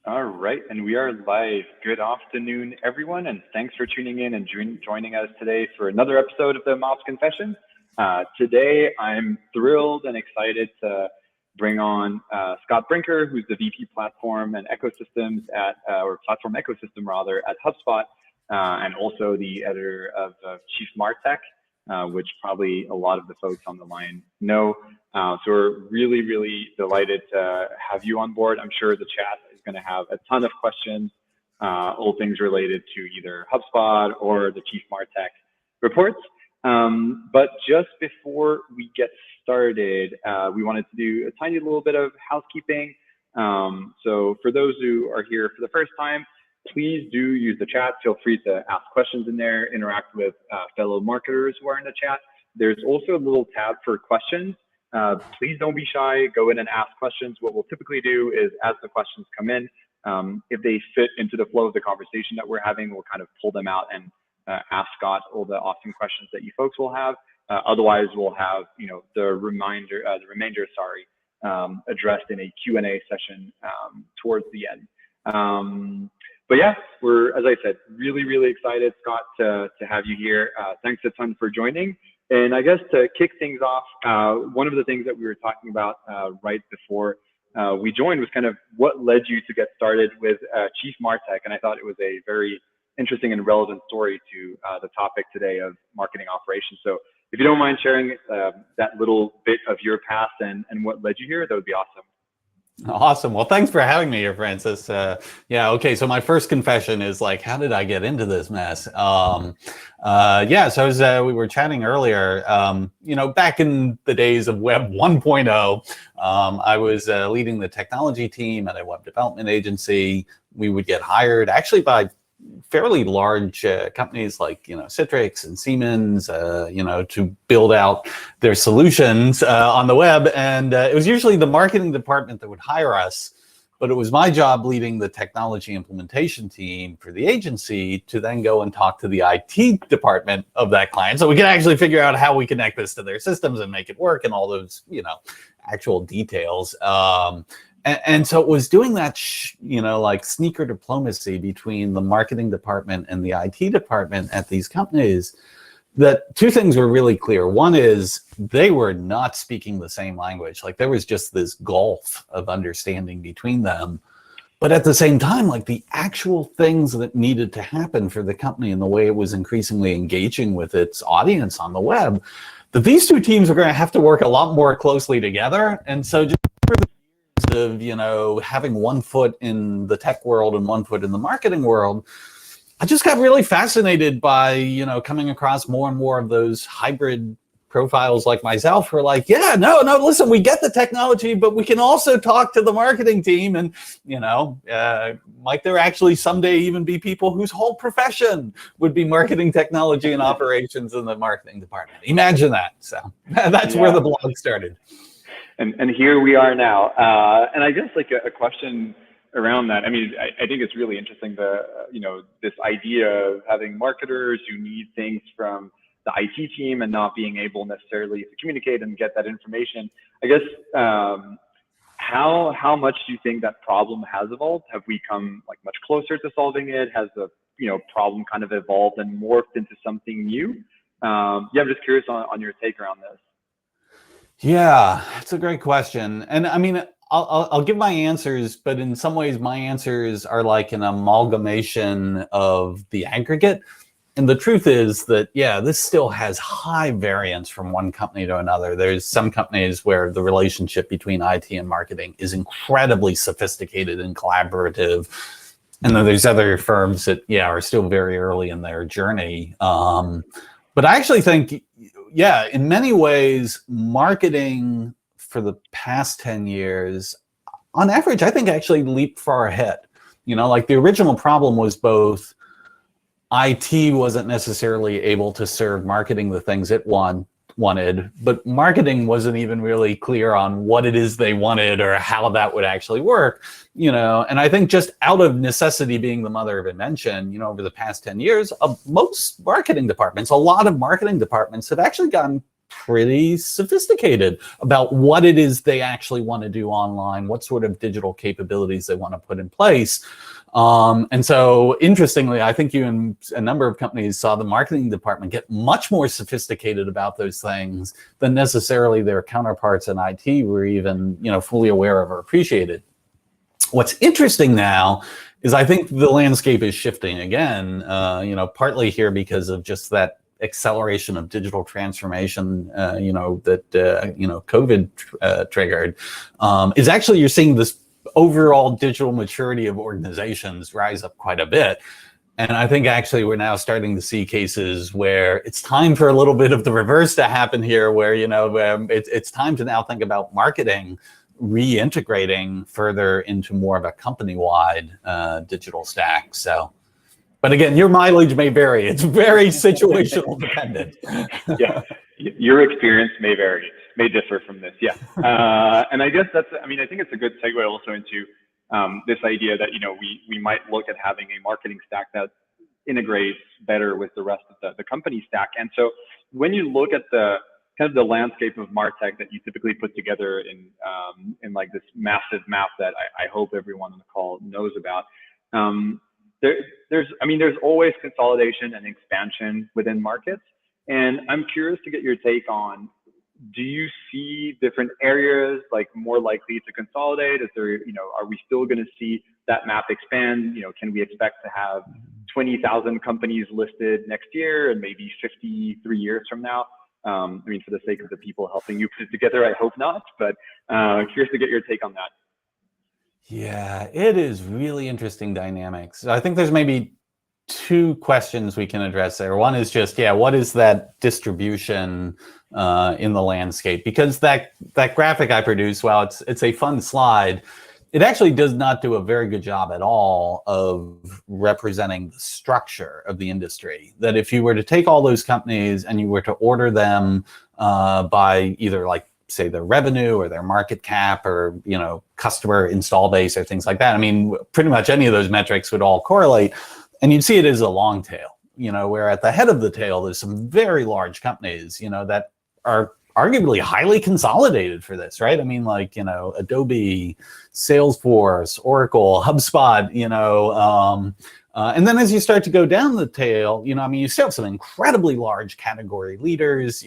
All right, and we are live. Good afternoon, everyone, and thanks for tuning in and joining us today for another episode of the Mobs Confession. Today, I'm thrilled and excited to bring on Scott Brinker, who's the VP Platform and Ecosystems or Platform Ecosystem rather, at Hubspot, and also the editor of chiefmartec, which probably a lot of the folks on the line know. So we're really, really delighted to have you on board. I'm sure the chat is going to have a ton of questions, all things related to either HubSpot or the chiefmartec reports. But just before we get started, we wanted to do a tiny little bit of housekeeping. So for those who are here for the first time, please do use the chat. Feel free to ask questions in there, interact with fellow marketers who are in the chat. There's also a little tab for questions. Please don't be shy, go in and ask questions. What we'll typically do is as the questions come in, if they fit into the flow of the conversation that we're having, we'll kind of pull them out and ask Scott all the awesome questions that you folks will have. Otherwise, we'll have the remainder addressed in a Q&A session towards the end. But yeah, we're, as I said, really, really excited, Scott, to have you here. Thanks a ton for joining. And I guess to kick things off, one of the things that we were talking about right before we joined was kind of what led you to get started with chiefmartec. And I thought it was a very interesting and relevant story to the topic today of marketing operations. So if you don't mind sharing that little bit of your past and what led you here, that would be awesome. Awesome. Well, thanks for having me here, Francis. Yeah, okay. So my first confession is like, how did I get into this mess? Yeah, so we were chatting earlier, back in the days of Web 1.0, I was leading the technology team at a web development agency. We would get hired actually by fairly large companies like Citrix and Siemens, to build out their solutions on the web, and it was usually the marketing department that would hire us, but it was my job leading the technology implementation team for the agency to then go and talk to the IT department of that client, so we could actually figure out how we connect this to their systems and make it work and all those actual details. And so it was doing that, like sneaker diplomacy between the marketing department and the IT department at these companies, that two things were really clear. One is they were not speaking the same language. Like there was just this gulf of understanding between them. But at the same time, like the actual things that needed to happen for the company and the way it was increasingly engaging with its audience on the web, that these two teams are going to have to work a lot more closely together. And so just of having one foot in the tech world and one foot in the marketing world, I just got really fascinated by coming across more and more of those hybrid profiles like myself who are like, yeah, no, listen, we get the technology, but we can also talk to the marketing team, and might there actually someday even be people whose whole profession would be marketing technology and operations in the marketing department. Imagine that. So that's where the blog started. And here we are now. And I guess like a question around that. I mean, I think it's really interesting this idea of having marketers who need things from the IT team and not being able necessarily to communicate and get that information. I guess how much do you think that problem has evolved? Have we come like much closer to solving it? Has the problem kind of evolved and morphed into something new? I'm just curious on your take around this. Yeah, it's a great question. And I mean, I'll give my answers, but in some ways my answers are like an amalgamation of the aggregate. And the truth is that, yeah, this still has high variance from one company to another. There's some companies where the relationship between IT and marketing is incredibly sophisticated and collaborative. And then there's other firms that, are still very early in their journey. But I actually think, in many ways, marketing for the past 10 years, on average, I think actually leaped far ahead. Like the original problem was both IT wasn't necessarily able to serve marketing the things it wanted, but marketing wasn't even really clear on what it is they wanted or how that would actually work, and I think just out of necessity being the mother of invention, over the past 10 years, most marketing departments, a lot of marketing departments have actually gotten pretty sophisticated about what it is they actually want to do online, what sort of digital capabilities they want to put in place. And so interestingly, I think you and a number of companies saw the marketing department get much more sophisticated about those things than necessarily their counterparts in IT were even, fully aware of or appreciated. What's interesting now is I think the landscape is shifting again, partly here because of just that acceleration of digital transformation, that COVID triggered. Is actually you're seeing this overall digital maturity of organizations rise up quite a bit. And I think actually we're now starting to see cases where it's time for a little bit of the reverse to happen here, where, it's time to now think about marketing reintegrating further into more of a company-wide digital stack. So, but again, your mileage may vary. It's very situational dependent. Yeah, your experience may differ from this. Yeah, and I guess I think it's a good segue also into this idea that we might look at having a marketing stack that integrates better with the rest of the company stack. And so when you look at the kind of the landscape of MarTech that you typically put together in like this massive map that I hope everyone on the call knows about. There's always consolidation and expansion within markets. And I'm curious to get your take on, do you see different areas like more likely to consolidate? Is there, are we still going to see that map expand? Can we expect to have 20,000 companies listed next year and maybe 53 years from now? For the sake of the people helping you put it together, I hope not, but curious to get your take on that. Yeah, it is really interesting dynamics. I think there's maybe two questions we can address there. One is just, what is that distribution in the landscape? Because that graphic I produced, while it's a fun slide, it actually does not do a very good job at all of representing the structure of the industry. That if you were to take all those companies and you were to order them by either say their revenue or their market cap or, customer install base or things like that, pretty much any of those metrics would all correlate. And you'd see it as a long tail, where at the head of the tail, there's some very large companies, that are arguably highly consolidated for this, right? Adobe, Salesforce, Oracle, HubSpot, and then as you start to go down the tail, you still have some incredibly large category leaders,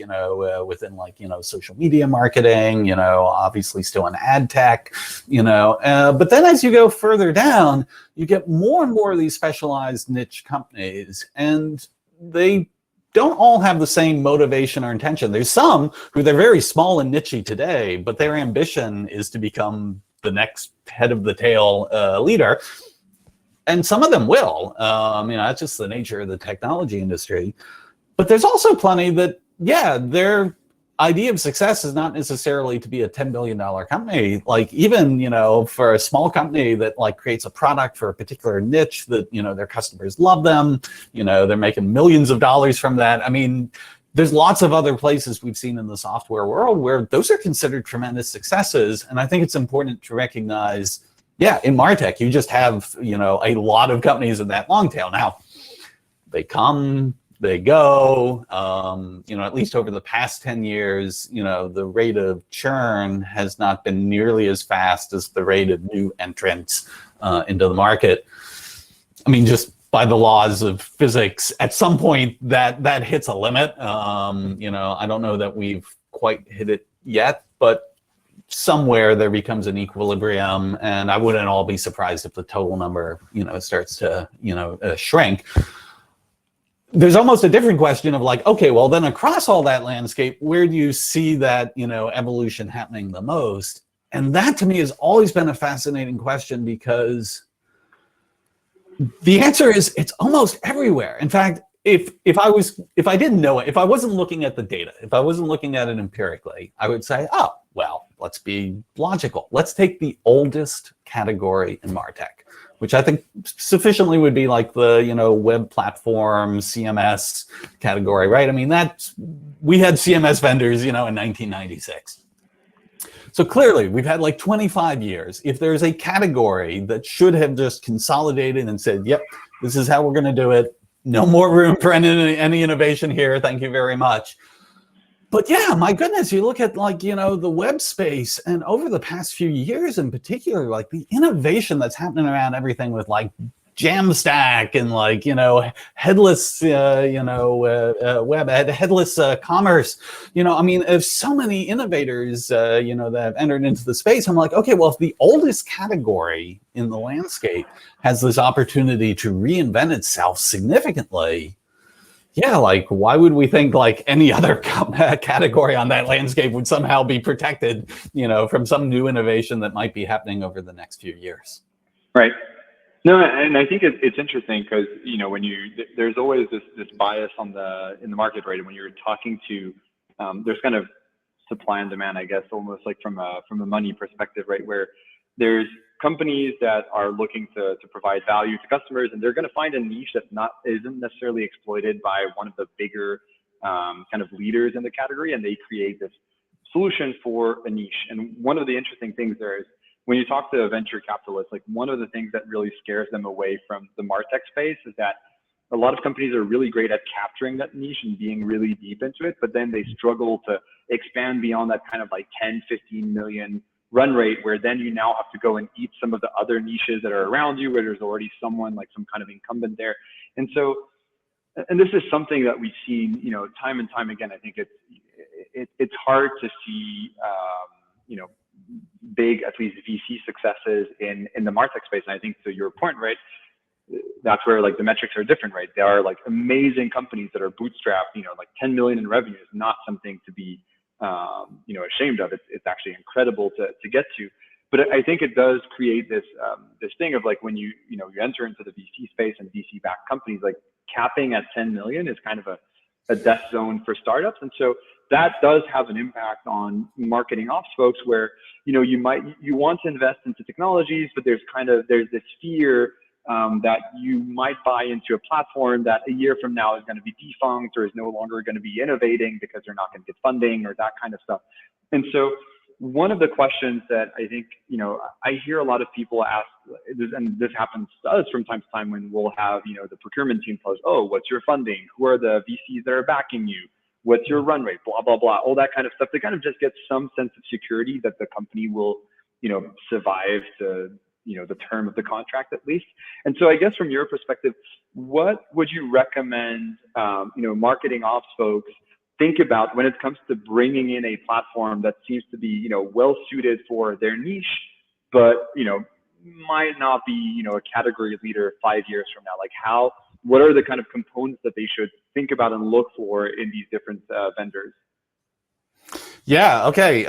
within social media marketing, obviously still in ad tech, but then as you go further down, you get more and more of these specialized niche companies, and they don't all have the same motivation or intention. There's some who they're very small and nichey today, but their ambition is to become the next head of the tail leader. And some of them will. That's just the nature of the technology industry. But there's also plenty that, their idea of success is not necessarily to be a $10 billion company. Even, for a small company that creates a product for a particular niche that, their customers love them, they're making millions of dollars from that. There's lots of other places we've seen in the software world where those are considered tremendous successes. And I think it's important to recognize, in MarTech, you just have, a lot of companies in that long tail. Now, they come, they go, at least over the past 10 years, the rate of churn has not been nearly as fast as the rate of new entrants into the market. Just by the laws of physics, at some point that hits a limit. I don't know that we've quite hit it yet, but somewhere there becomes an equilibrium, and I wouldn't all be surprised if the total number, starts to, shrink. There's almost a different question of okay, well then across all that landscape, where do you see that, evolution happening the most? And that to me has always been a fascinating question, because the answer is it's almost everywhere. In fact, if I didn't know it, if I wasn't looking at the data, if I wasn't looking at it empirically, I would say, oh, well, let's be logical. Let's take the oldest category in MarTech, which I think sufficiently would be the, web platform, CMS category, right? We had CMS vendors, in 1996. So clearly we've had 25 years. If there's a category that should have just consolidated and said, yep, this is how we're going to do it. No more room for any innovation here. Thank you very much. But yeah, my goodness, you look at like, the web space, and over the past few years in particular, like the innovation that's happening around everything with like Jamstack and like, headless, web, headless commerce. I mean, there's so many innovators, that have entered into the space. I'm like, okay, well, if the oldest category in the landscape has this opportunity to reinvent itself significantly, yeah, like why would we think like any other category on that landscape would somehow be protected, from some new innovation that might be happening over the next few years? Right. No, and I think it's interesting because when there's always this bias in the market, right? And when you're talking to there's kind of supply and demand, I guess, almost like from a money perspective, right? Where there's companies that are looking to provide value to customers, and they're going to find a niche that isn't necessarily exploited by one of the bigger kind of leaders in the category, and they create this solution for a niche. And one of the interesting things there is when you talk to venture capitalists, like one of the things that really scares them away from the MarTech space is that a lot of companies are really great at capturing that niche and being really deep into it, but then they struggle to expand beyond that kind of like 10, 15 million run rate, where then you now have to go and eat some of the other niches that are around you, where there's already someone like some kind of incumbent there. And so, and this is something that we've seen, time and time again. I think it's hard to see, big, at least VC successes in the MarTech space. And I think to your point, right, that's where like the metrics are different, right? They are like amazing companies that are bootstrapped, like 10 million in revenue is not something to be, ashamed of. It's actually incredible to get to. But I think it does create this thing of like when you enter into the VC space and VC backed companies, like capping at 10 million is kind of a death zone for startups. And so that does have an impact on marketing ops folks where, you want to invest into technologies, but there's this fear that you might buy into a platform that a year from now is going to be defunct or is no longer going to be innovating because they're not going to get funding or that kind of stuff. And so one of the questions that I think, I hear a lot of people ask, and this happens to us from time to time when we'll have, the procurement team post, oh, what's your funding? Who are the VCs that are backing you? What's your run rate? Blah, blah, blah, all that kind of stuff. They kind of just get some sense of security that the company will, survive to, the term of the contract at least. And so I guess from your perspective, what would you recommend, marketing ops folks think about when it comes to bringing in a platform that seems to be, well suited for their niche, but, might not be, a category leader 5 years from now? Like what are the kind of components that they should think about and look for in these different vendors? Yeah. Okay.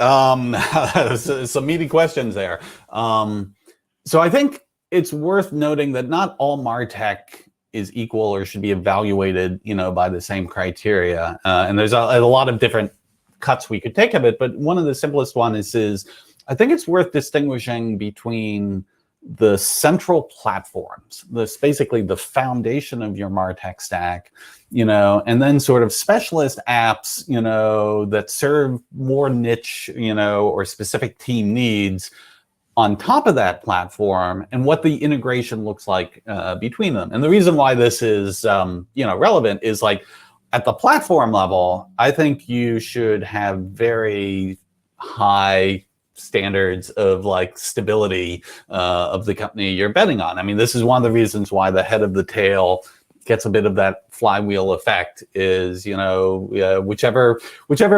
Some meaty questions there. So I think it's worth noting that not all MarTech is equal or should be evaluated, by the same criteria. And there's a lot of different cuts we could take of it. But one of the simplest ones is I think it's worth distinguishing between the central platforms, this basically the foundation of your MarTech stack, and then sort of specialist apps, that serve more niche, or specific team needs on top of that platform, and what the integration looks like between them. And the reason why this is, relevant is like at the platform level, I think you should have very high standards of like stability of the company you're betting on. I mean, this is one of the reasons why the head of the tail gets a bit of that flywheel effect is, whichever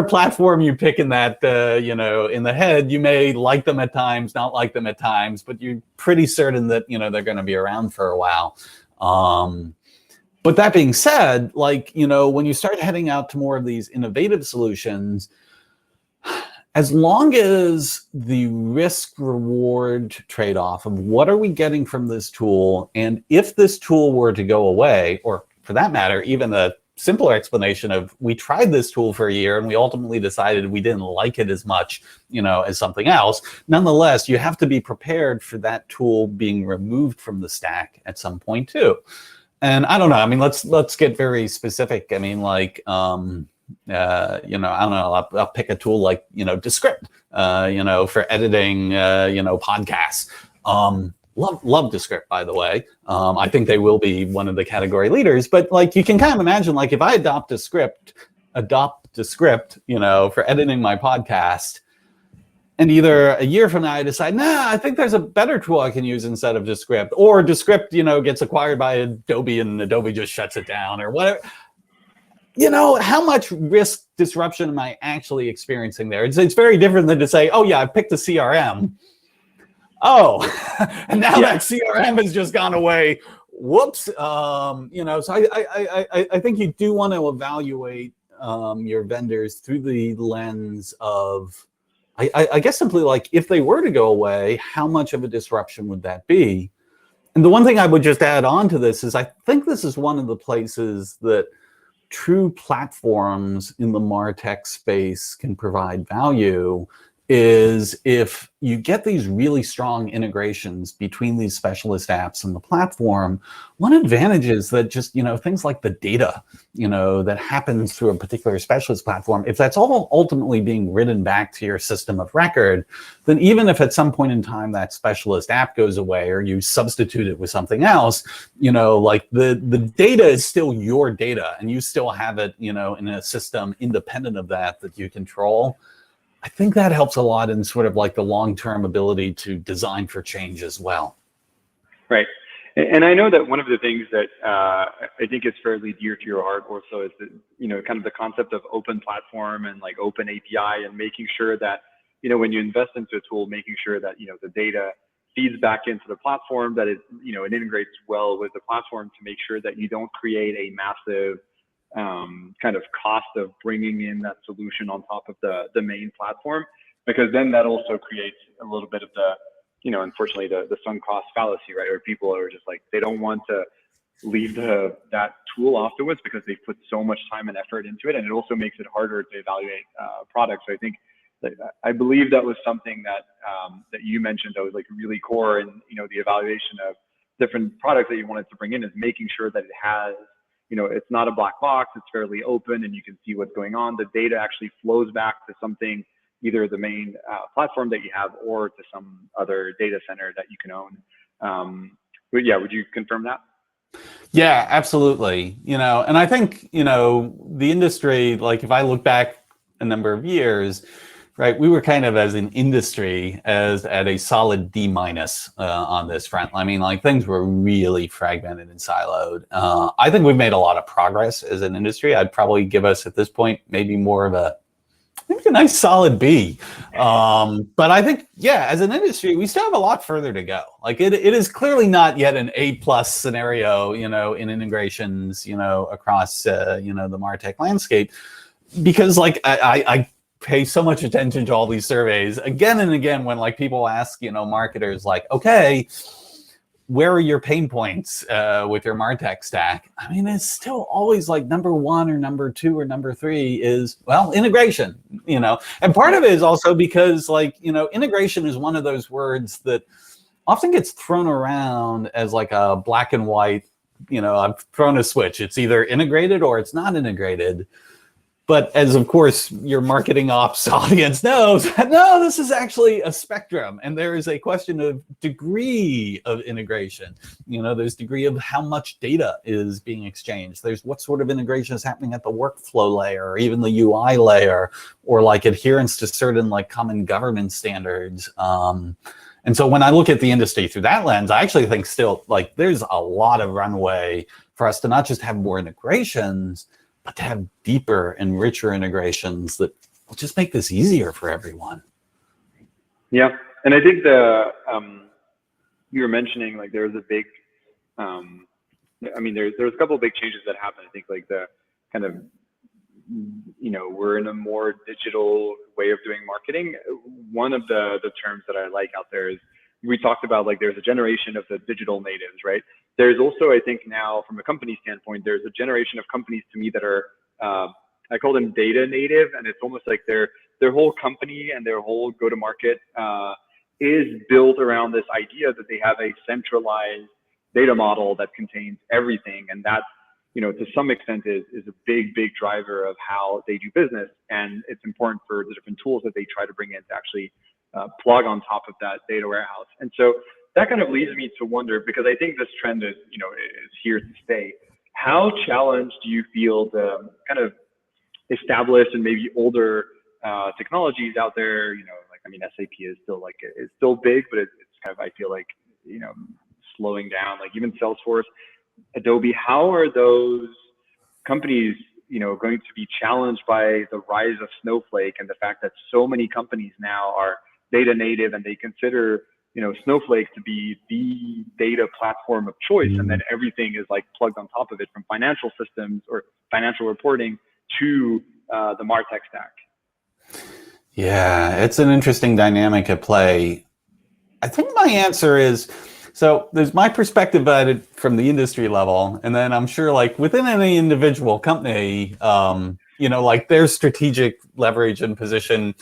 platform you pick in that, in the head, you may like them at times, not like them at times, but you're pretty certain that, they're going to be around for a while. But that being said, like, when you start heading out to more of these innovative solutions, as long as the risk-reward trade-off of what are we getting from this tool, and if this tool were to go away, or for that matter, even a simpler explanation of we tried this tool for a year and we ultimately decided we didn't like it as much, as something else, nonetheless, you have to be prepared for that tool being removed from the stack at some point too. And I don't know, I mean, let's get very specific. I mean, like, I don't know, I'll pick a tool like, Descript, for editing, podcasts. Love Descript, by the way. I think they will be one of the category leaders, but like, you can kind of imagine, like if I adopt Descript, adopt Descript, for editing my podcast. And either a year from now, I decide, I think there's a better tool I can use instead of Descript, or Descript, gets acquired by Adobe and Adobe just shuts it down or whatever. How much risk disruption am I actually experiencing there? It's very different than to say, oh yeah, I picked a CRM. Oh, and now that CRM has just gone away. Whoops. So I think you do want to evaluate your vendors through the lens of, I guess simply like, if they were to go away, how much of a disruption would that be? And the one thing I would just add on to this is I think this is one of the places that true platforms in the MarTech space can provide value, is if you get these really strong integrations between these specialist apps and the platform. One advantage is that just, things like the data, that happens through a particular specialist platform, if that's all ultimately being written back to your system of record, then even if at some point in time that specialist app goes away or you substitute it with something else, like the data is still your data and you still have it, in a system independent of that you control. I think that helps a lot in sort of like the long-term ability to design for change as well. Right. And I know that one of the things that I think is fairly dear to your heart also is that, kind of the concept of open platform and like open API, and making sure that, when you invest into a tool, making sure that, the data feeds back into the platform, that it integrates well with the platform to make sure that you don't create a massive kind of cost of bringing in that solution on top of the main platform, because then that also creates a little bit of the, unfortunately the sunk cost fallacy, right? Where people are just like, they don't want to leave that tool afterwards because they put so much time and effort into it, and it also makes it harder to evaluate products. So I think I believe that was something that that you mentioned that was like really core in the evaluation of different products that you wanted to bring in, is making sure that it has, it's not a black box, it's fairly open and you can see what's going on. The data actually flows back to something, either the main platform that you have or to some other data center that you can own. But yeah, would you confirm that? Yeah, absolutely. And I think, the industry, like if I look back a number of years, right, we were kind of as an industry at a solid D- on this front. I mean, like things were really fragmented and siloed. I think we've made a lot of progress as an industry. I'd probably give us at this point maybe more of a nice solid B. But I think, as an industry, we still have a lot further to go. Like it is clearly not yet an A+ scenario, in integrations, across, the MarTech landscape, because like I pay so much attention to all these surveys again and again when like people ask, marketers like, okay, where are your pain points with your MarTech stack? I mean, it's still always like number one or number two or number three is, well, integration, and part of it is also because like, integration is one of those words that often gets thrown around as like a black and white, I've thrown a switch. It's either integrated or it's not integrated. But as, of course, your marketing ops audience knows, no, this is actually a spectrum. And there is a question of degree of integration. There's degree of how much data is being exchanged. There's what sort of integration is happening at the workflow layer, or even the UI layer, or like adherence to certain like common governance standards. And so when I look at the industry through that lens, I actually think still like there's a lot of runway for us to not just have more integrations, but to have deeper and richer integrations that will just make this easier for everyone. Yeah, and I think you were mentioning like there's a big, there's a couple of big changes that happened. I think like the kind of, we're in a more digital way of doing marketing. One of the terms that I like out there is, we talked about like there's a generation of the digital natives, right? There's also, I think now from a company standpoint, there's a generation of companies to me that are, I call them data native, and it's almost like their whole company and their whole go-to-market is built around this idea that they have a centralized data model that contains everything, and that's, to some extent is a big driver of how they do business, and it's important for the different tools that they try to bring in to actually plug on top of that data warehouse. And so that kind of leads me to wonder, because I think this trend is, is here to stay. How challenged do you feel the kind of established and maybe older technologies out there. Like, I mean, SAP is still it's still big, but it's kind of, I feel like, slowing down. Like even Salesforce, Adobe, how are those companies, going to be challenged by the rise of Snowflake and the fact that so many companies now are data native and they consider, Snowflake to be the data platform of choice, and then everything is like plugged on top of it, from financial systems or financial reporting to the MarTech stack? Yeah, it's an interesting dynamic at play. I think my answer is, so there's my perspective at it from the industry level, and then I'm sure like within any individual company, like their strategic leverage and position,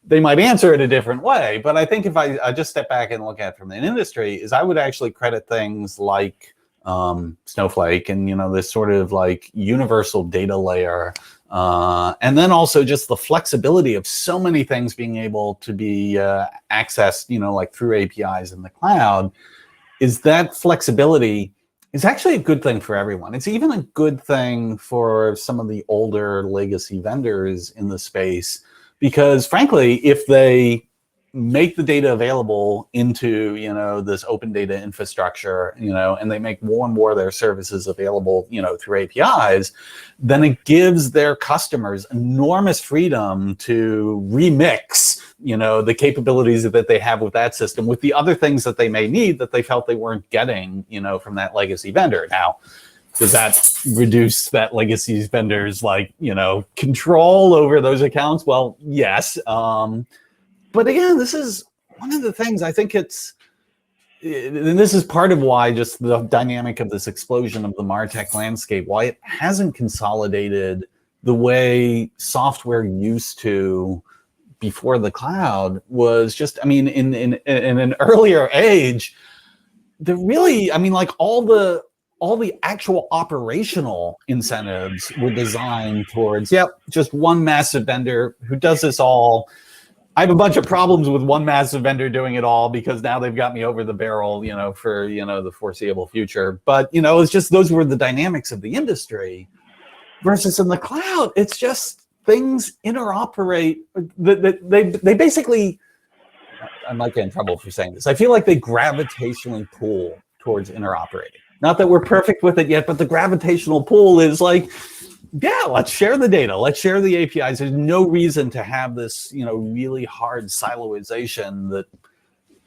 they might answer it a different way. But I think if I just step back and look at it from an industry, is I would actually credit things like Snowflake and, this sort of like universal data layer. And then also just the flexibility of so many things being able to be accessed, like through APIs in the cloud, is that flexibility is actually a good thing for everyone. It's even a good thing for some of the older legacy vendors in the space, because frankly, if they make the data available into, this open data infrastructure, and they make more and more of their services available, through APIs, then it gives their customers enormous freedom to remix, the capabilities that they have with that system with the other things that they may need that they felt they weren't getting, from that legacy vendor. Now, does that reduce that legacy vendor's control over those accounts? Well, yes. But again, this is one of the things I think and this is part of why just the dynamic of this explosion of the MarTech landscape, why it hasn't consolidated the way software used to before the cloud was just, I mean, in an earlier age, all the actual operational incentives were designed towards, just one massive vendor who does this all. I have a bunch of problems with one massive vendor doing it all because now they've got me over the barrel, for, the foreseeable future. But, it's just, those were the dynamics of the industry. Versus in the cloud, it's just things interoperate. They basically, I might get in trouble for saying this, I feel like they gravitationally pull towards interoperating. Not that we're perfect with it yet, but the gravitational pull is like, let's share the data. Let's share the APIs. There's no reason to have this, really hard siloization that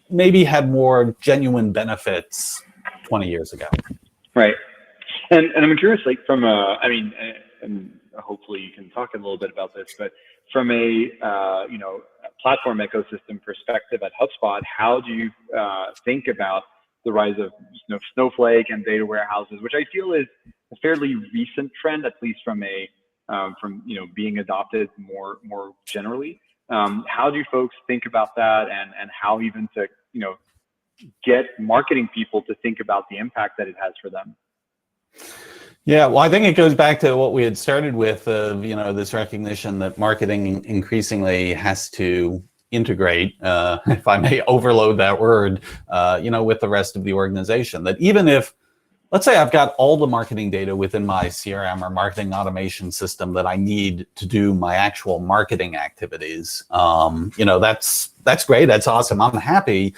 maybe had more genuine benefits 20 years ago. Right. And I'm curious, like from and hopefully you can talk a little bit about this, but from a platform ecosystem perspective at HubSpot, how do you think about the rise of Snowflake and data warehouses, which I feel is a fairly recent trend, at least from being adopted more generally. How do folks think about that, and how even to get marketing people to think about the impact that it has for them? Yeah, well, I think it goes back to what we had started with, this recognition that marketing increasingly has to integrate, if I may overload that word, with the rest of the organization. That even if, let's say I've got all the marketing data within my CRM or marketing automation system that I need to do my actual marketing activities, that's great, that's awesome, I'm happy.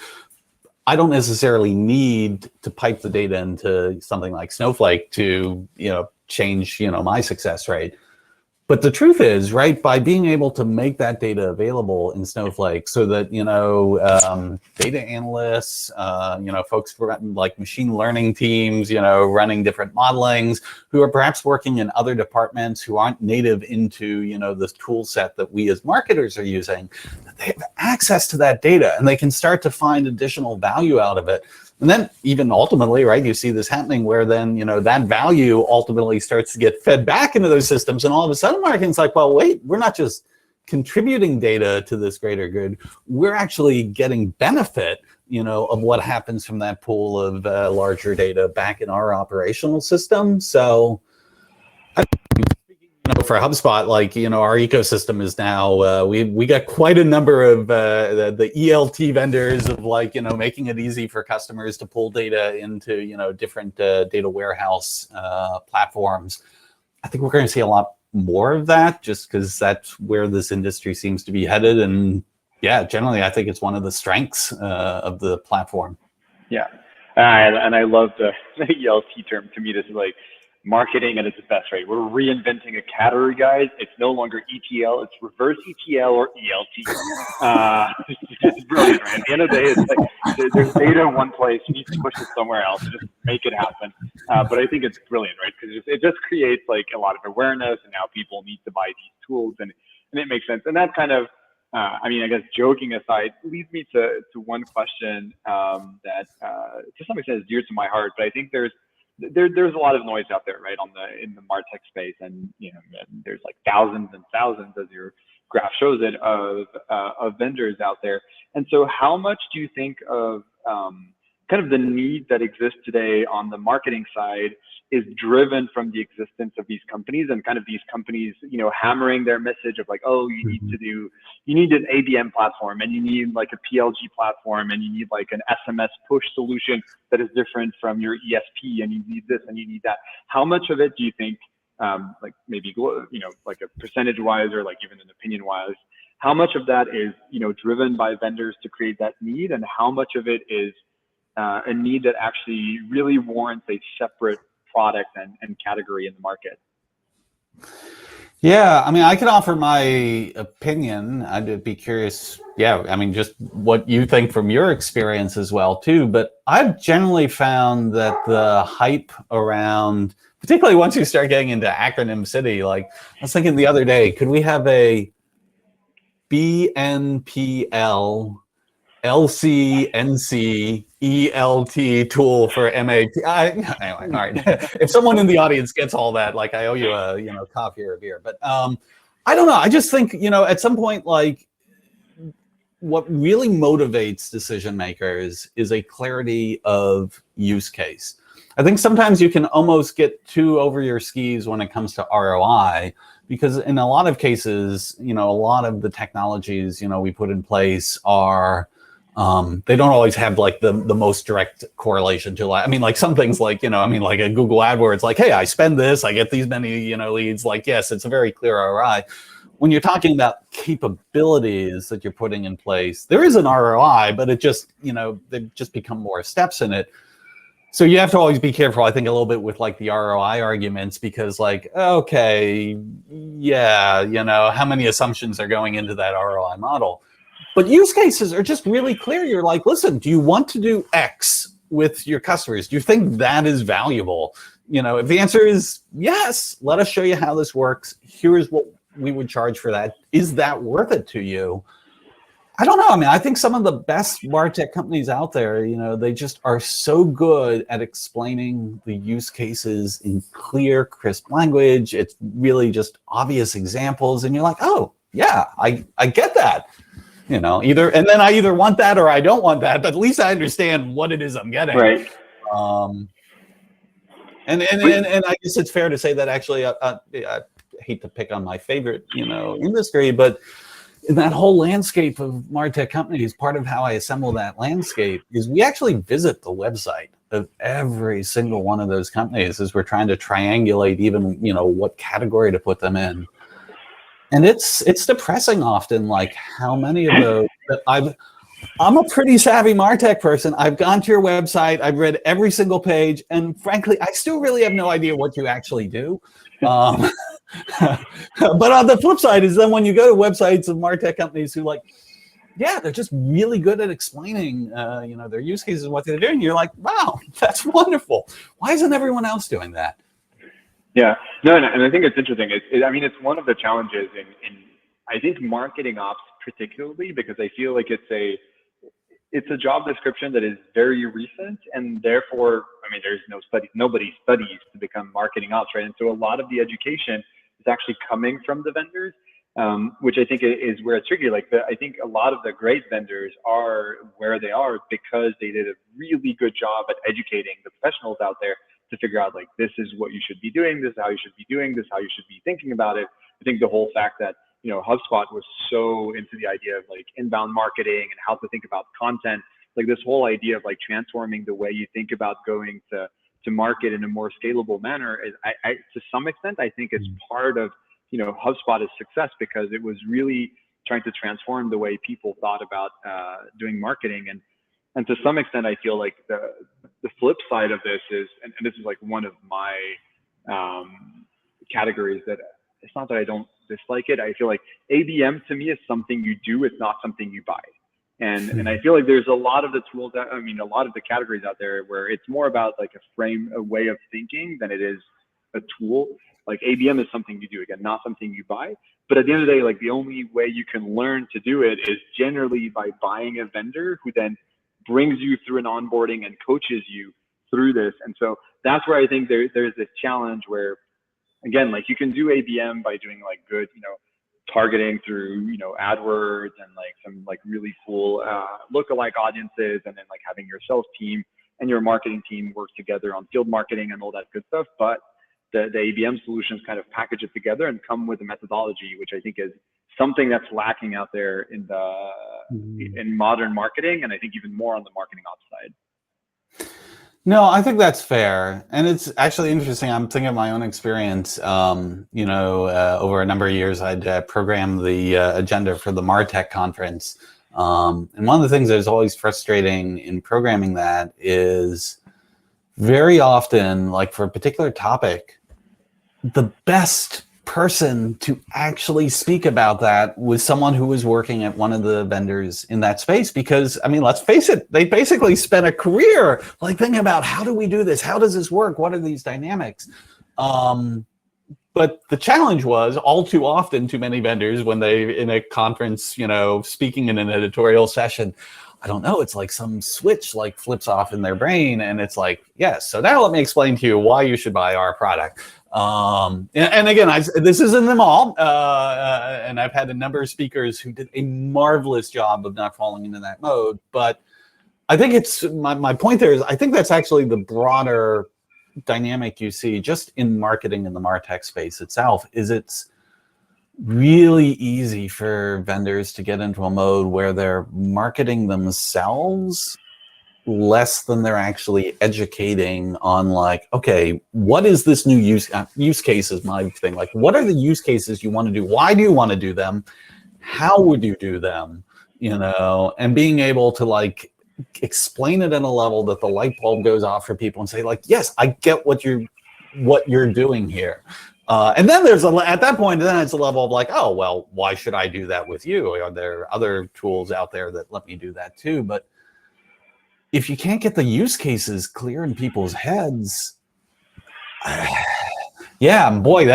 I don't necessarily need to pipe the data into something like Snowflake to, change, my success rate. But the truth is, right, by being able to make that data available in Snowflake so that, data analysts, folks like machine learning teams, running different modelings, who are perhaps working in other departments who aren't native into, this tool set that we as marketers are using, they have access to that data and they can start to find additional value out of it. And then even ultimately, right, you see this happening where then, that value ultimately starts to get fed back into those systems. And all of a sudden, marketing's like, well, wait, we're not just contributing data to this greater good. We're actually getting benefit, of what happens from that pool of larger data back in our operational system. So for HubSpot, our ecosystem is now, we got quite a number of the ELT vendors of making it easy for customers to pull data into, different data warehouse platforms. I think we're going to see a lot more of that, just because that's where this industry seems to be headed. And yeah, generally, I think it's one of the strengths of the platform. Yeah. And I love the ELT term. To me, this is like marketing at its best, right? We're reinventing a category, guys. It's no longer ETL, it's reverse ETL or ELT. It's brilliant, right? At the end of the day, it's like there's data in one place, you need to push it somewhere else, just make it happen. But I think it's brilliant, right? Because it just creates like a lot of awareness, and now people need to buy these tools, and it makes sense. And that kind of, I mean, I guess joking aside, leads me to one question that to some extent is dear to my heart, but I think there's a lot of noise out there, right, in the MarTech space, and there's like thousands and thousands, as your graph shows it, of vendors out there. And so, how much do you think of kind of the need that exists today on the marketing side is driven from the existence of these companies, and kind of these companies, hammering their message of like, oh, you need an ABM platform, and you need like a PLG platform, and you need like an SMS push solution that is different from your ESP, and you need this and you need that. How much of it do you think, like maybe, like a percentage wise, or like even an opinion wise, how much of that is, driven by vendors to create that need, and how much of it is a need that actually really warrants a separate product and category in the market? Yeah, I mean, I could offer my opinion. I'd be curious. Yeah, I mean, just what you think from your experience as well, too. But I've generally found that the hype around, particularly once you start getting into acronym city, like I was thinking the other day, could we have a BNPL LCNC ELT tool for MAT? Anyway, all right. If someone in the audience gets all that, like I owe you a coffee or a beer. But I don't know. I just think, at some point, like what really motivates decision makers is a clarity of use case. I think sometimes you can almost get too over your skis when it comes to ROI, because in a lot of cases, a lot of the technologies, we put in place are, they don't always have like the most direct correlation to, like, I mean, like some things like, like a Google AdWords, like, hey, I spend this, I get these many, leads. Like, yes, it's a very clear ROI. When you're talking about capabilities that you're putting in place, there is an ROI, but it just, they've just become more steps in it. So you have to always be careful, I think, a little bit with like the ROI arguments, because like, okay, yeah, how many assumptions are going into that ROI model? But use cases are just really clear. You're like, listen, do you want to do X with your customers? Do you think that is valuable? If the answer is yes, let us show you how this works. Here's what we would charge for that. Is that worth it to you? I don't know. I mean, I think some of the best MarTech companies out there, they just are so good at explaining the use cases in clear, crisp language. It's really just obvious examples. And you're like, oh, yeah, I get that. And then I either want that or I don't want that, but at least I understand what it is I'm getting. Right. And I guess it's fair to say that actually, I hate to pick on my favorite, industry, but in that whole landscape of MarTech companies, part of how I assemble that landscape is we actually visit the website of every single one of those companies as we're trying to triangulate even, what category to put them in. And it's depressing often, like how many of those that I'm a pretty savvy MarTech person. I've gone to your website, I've read every single page, and frankly, I still really have no idea what you actually do. But on the flip side is then when you go to websites of MarTech companies who they're just really good at explaining, their use cases and what they're doing. You're like, wow, that's wonderful. Why isn't everyone else doing that? Yeah, no, and I think it's interesting. It's one of the challenges in I think marketing ops particularly, because I feel like it's a job description that is very recent, and therefore, there's no study. Nobody studies to become marketing ops, right? And so a lot of the education is actually coming from the vendors, which I think is where it's tricky. I think a lot of the great vendors are where they are because they did a really good job at educating the professionals out there to figure out, like, this is what you should be doing, this is how you should be doing, this is how you should be thinking about it. I think the whole fact that, HubSpot was so into the idea of like inbound marketing and how to think about content, like this whole idea of like transforming the way you think about going to market in a more scalable manner is, I to some extent, I think is part of HubSpot's success, because it was really trying to transform the way people thought about doing marketing. And to some extent, I feel like the flip side of this is, and this is like one of my categories that it's not that I don't dislike it. I feel like ABM to me is something you do, it's not something you buy. And I feel like there's a lot of the tools that, a lot of the categories out there where it's more about like a way of thinking than it is a tool. Like ABM is something you do, again, not something you buy. But at the end of the day, like the only way you can learn to do it is generally by buying a vendor who then brings you through an onboarding and coaches you through this. And so that's where I think there's this challenge where, again, like you can do ABM by doing like good, targeting through, AdWords and like some like really cool lookalike audiences, and then like having your sales team and your marketing team work together on field marketing and all that good stuff. But the ABM solutions kind of package it together and come with a methodology, which I think is something that's lacking out there in modern marketing, and I think even more on the marketing ops side. No, I think that's fair. And it's actually interesting. I'm thinking of my own experience. Over a number of years, I'd programmed the agenda for the MarTech conference. And one of the things that is always frustrating in programming that is very often, like for a particular topic, the best person to actually speak about that was someone who was working at one of the vendors in that space, because let's face it, they basically spent a career like thinking about how do we do this, how does this work, what are these dynamics. But the challenge was, all too often, too many vendors, when they in a conference, speaking in an editorial session, I don't know, it's like some switch like flips off in their brain, and it's like, yes, so now let me explain to you why you should buy our product. And again, this isn't them all, and I've had a number of speakers who did a marvelous job of not falling into that mode. But I think it's my point there is, I think that's actually the broader dynamic you see just in marketing in the MarTech space itself. Is it's really easy for vendors to get into a mode where they're marketing themselves less than they're actually educating on, like, okay, what is this new use case is my thing. Like, what are the use cases you want to do? Why do you want to do them? How would you do them? And being able to like explain it in a level that the light bulb goes off for people and say, like, yes, I get what you're doing here. And then at that point, then it's a level of like, oh, well, why should I do that with you? Are there other tools out there that let me do that too? But if you can't get the use cases clear in people's heads, yeah, boy,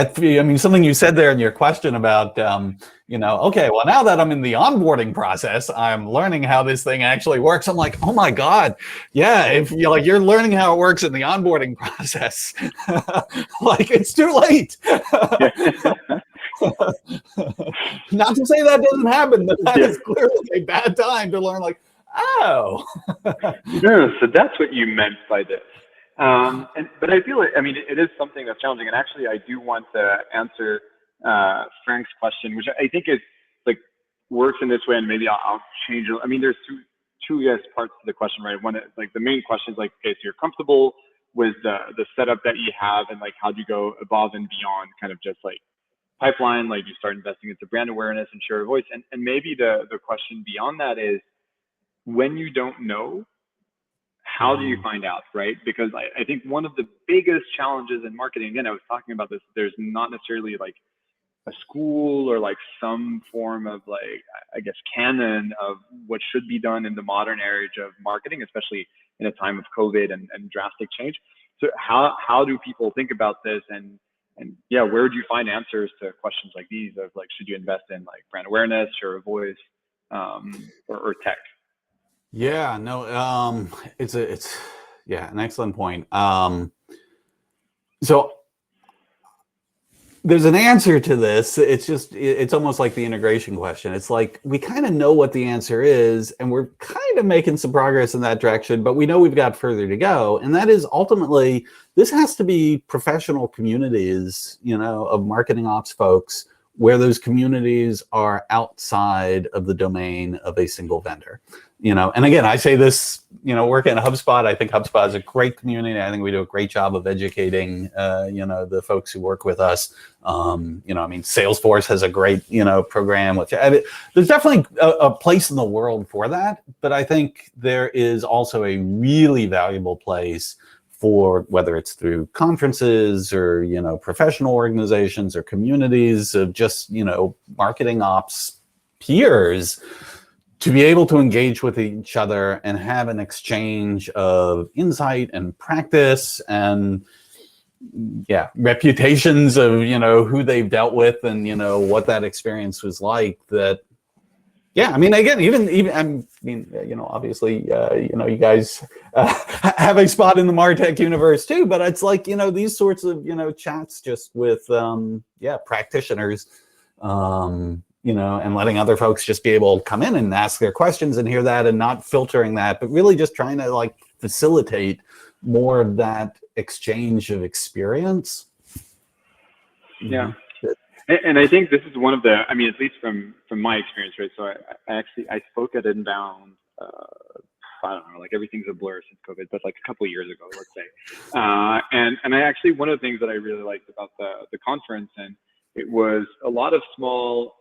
something you said there in your question about, okay, well, now that I'm in the onboarding process, I'm learning how this thing actually works. I'm like, oh my God, yeah, if you're learning how it works in the onboarding process, like it's too late. Not to say that doesn't happen, but that is clearly a bad time to learn, like, oh. No, so that's what you meant by this. But I feel it is something that's challenging. And actually, I do want to answer Frank's question, which I think is like works in this way, and maybe I'll change it. There's two parts to the question, right? One, like the main question is like, okay, so you're comfortable with the setup that you have, and like how do you go above and beyond kind of just like pipeline, like you start investing into brand awareness and share of voice. And maybe the question beyond that is, when you don't know, how do you find out, right? Because I think one of the biggest challenges in marketing, again, I was talking about this, there's not necessarily like a school or like some form of like, I guess, canon of what should be done in the modern age of marketing, especially in a time of COVID and drastic change. So how do people think about this? And yeah, where do you find answers to questions like these of like, should you invest in like brand awareness, share of voice, or tech? Yeah, no, it's an excellent point. So there's an answer to this. It's almost like the integration question. It's like, we kind of know what the answer is, and we're kind of making some progress in that direction, but we know we've got further to go. And that is ultimately, this has to be professional communities, of marketing ops folks where those communities are outside of the domain of a single vendor. And again, I say this, working at HubSpot, I think HubSpot is a great community. I think we do a great job of educating, the folks who work with us. Salesforce has a great, program, which there's definitely a place in the world for that. But I think there is also a really valuable place for whether it's through conferences or, professional organizations or communities of just, marketing ops peers, to be able to engage with each other and have an exchange of insight and practice and reputations of, who they've dealt with and, what that experience was like. That, obviously, you guys have a spot in the MarTech universe too, but it's like, these sorts of, chats just with, practitioners, and letting other folks just be able to come in and ask their questions and hear that, and not filtering that, but really just trying to facilitate more of that exchange of experience. Yeah. And I think this is one of the, at least from my experience, right? So I spoke at Inbound, I don't know, everything's a blur since COVID, but a couple of years ago, let's say. And I actually, one of the things that I really liked about the conference, and it was a lot of small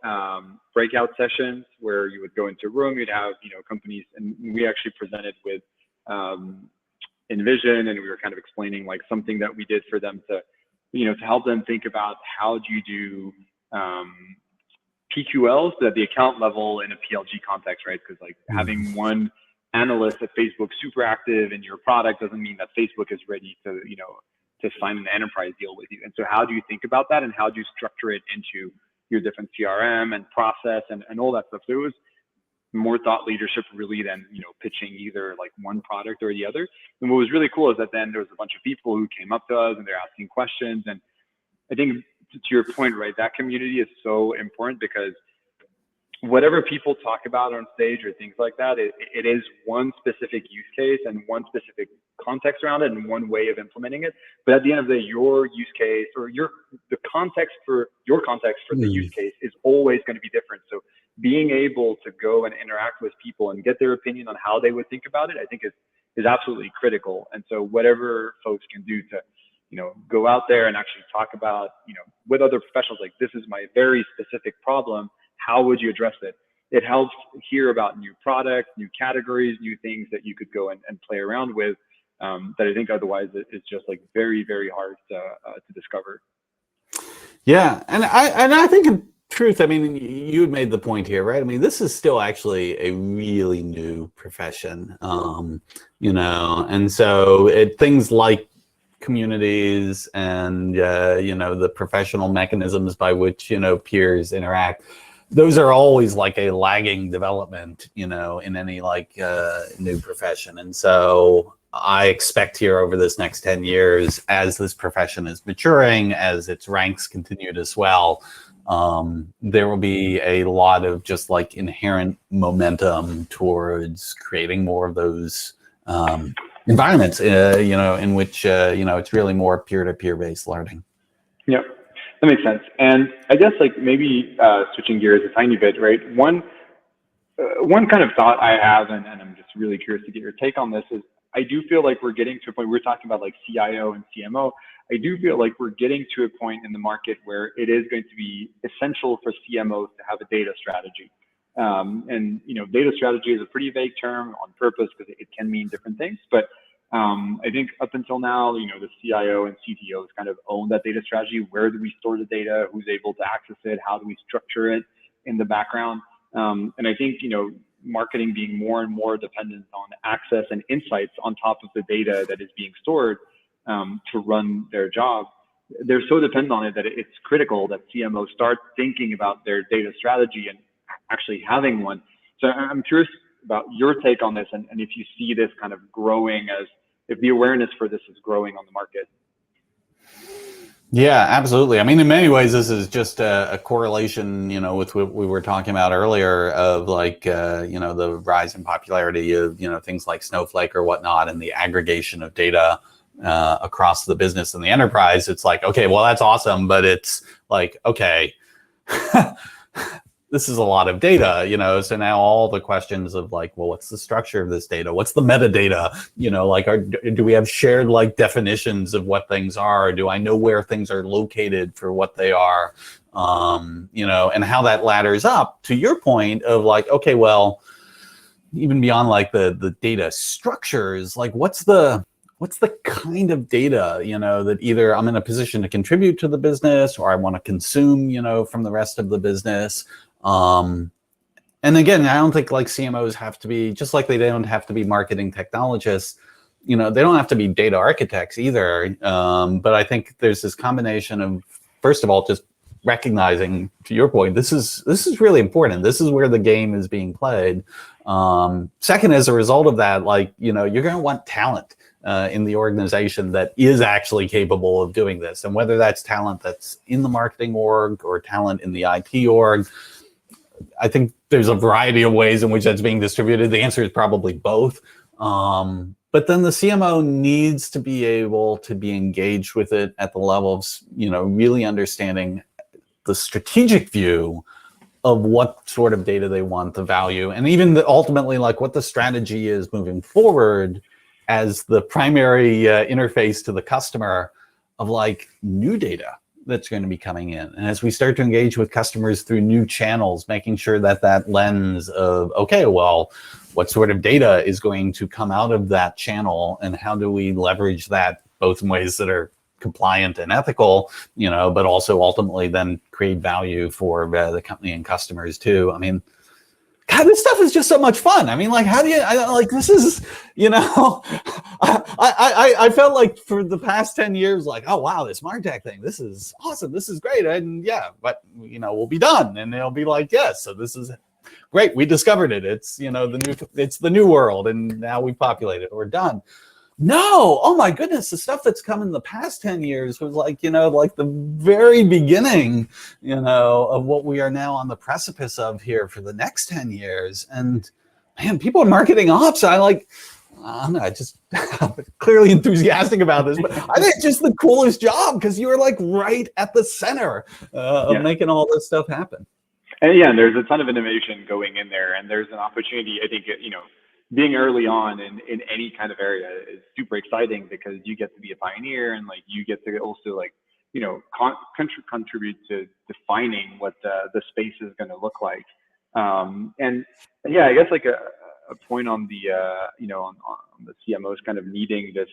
breakout sessions where you would go into a room, you'd have, companies, and we actually presented with Envision, and we were kind of explaining something that we did for them to, to help them think about how do you do PQLs at the account level in a PLG context, right? Because having one analyst at Facebook super active in your product doesn't mean that Facebook is ready to, to sign an enterprise deal with you. And so how do you think about that, and how do you structure it into your different CRM and process and all that stuff? So it was more thought leadership really than, pitching either one product or the other. And what was really cool is that then there was a bunch of people who came up to us and they're asking questions. And I think to your point, right, that community is so important, because whatever people talk about on stage or things like that, it is one specific use case and one specific context around it and one way of implementing it. But at the end of the day, your use case or the context for your context for the use case is always going to be different. So being able to go and interact with people and get their opinion on how they would think about it, I think is absolutely critical. And so whatever folks can do to, go out there and actually talk about, with other professionals, this is my very specific problem. How would you address it? It helps hear about new products, new categories, new things that you could go and play around with, that I think otherwise it's just very, very hard to discover. Yeah, and I think in truth, you had made the point here, right? This is still actually a really new profession, and so things like communities and the professional mechanisms by which peers interact, those are always a lagging development, in any new profession. And so I expect here over this next 10 years, as this profession is maturing, as its ranks continue to swell, there will be a lot of just inherent momentum towards creating more of those environments, in which, it's really more peer-to-peer based learning. Yep. That makes sense. And I guess maybe switching gears a tiny bit, right? One kind of thought I have, and I'm just really curious to get your take on this, is I do feel we're getting to a point, we're talking about CIO and CMO. I do feel we're getting to a point in the market where it is going to be essential for CMOs to have a data strategy. And data strategy is a pretty vague term on purpose because it can mean different things. But I think up until now, the CIO and CTOs kind of own that data strategy. Where do we store the data? Who's able to access it? How do we structure it in the background? And I think, marketing being more and more dependent on access and insights on top of the data that is being stored to run their job, they're so dependent on it that it's critical that CMOs start thinking about their data strategy and actually having one. So I'm curious about your take on this, and if you see this kind of growing, as if the awareness for this is growing on the market. Yeah, absolutely. In many ways, this is just a correlation, with what we were talking about earlier of the rise in popularity of, things like Snowflake or whatnot, and the aggregation of data across the business and the enterprise. It's okay, well, that's awesome, but it's okay, this is a lot of data, so now all the questions of like, well, what's the structure of this data? What's the metadata? Like, do we have shared like definitions of what things are? Do I know where things are located for what they are? And how that ladders up to your point of like, okay, well, even beyond like the data structures, like what's the kind of data, that either I'm in a position to contribute to the business or I want to consume, from the rest of the business. And again, I don't think like CMOs have to be, just like they don't have to be marketing technologists, they don't have to be data architects either. But I think there's this combination of, first of all, just recognizing, to your point, this is really important. This is where the game is being played. Second, as a result of that, like, you're going to want talent in the organization that is actually capable of doing this. And whether that's talent that's in the marketing org or talent in the IT org, I think there's a variety of ways in which that's being distributed. The answer is probably both. But then the CMO needs to be able to be engaged with it at the level of, really understanding the strategic view of what sort of data they want, the value, and even ultimately like what the strategy is moving forward as the primary interface to the customer of like new data that's going to be coming in. And as we start to engage with customers through new channels, making sure that that lens of, okay, well, what sort of data is going to come out of that channel and how do we leverage that both in ways that are compliant and ethical, but also ultimately then create value for the company and customers too. I mean, God, this stuff is just so much fun. I mean, like, how do you, this is, I felt like for the past 10 years, like, oh, wow, this MarTech thing, this is awesome. This is great. And yeah, but, we'll be done. And they'll be like, yes, so this is great. We discovered it. It's, it's the new world. And now we populate it. We're done. No, oh my goodness, the stuff that's come in the past 10 years was like, like the very beginning, of what we are now on the precipice of here for the next 10 years. And man, people in marketing ops, I'm not just clearly enthusiastic about this, but I think it's just the coolest job because you're like right at the center of making all this stuff happen. And yeah, and there's a ton of innovation going in there, and there's an opportunity, I think, being early on in any kind of area is super exciting because you get to be a pioneer and like you get to also like, contribute to defining what the space is going to look like. And yeah, I guess like a point on the, on the CMOs kind of needing this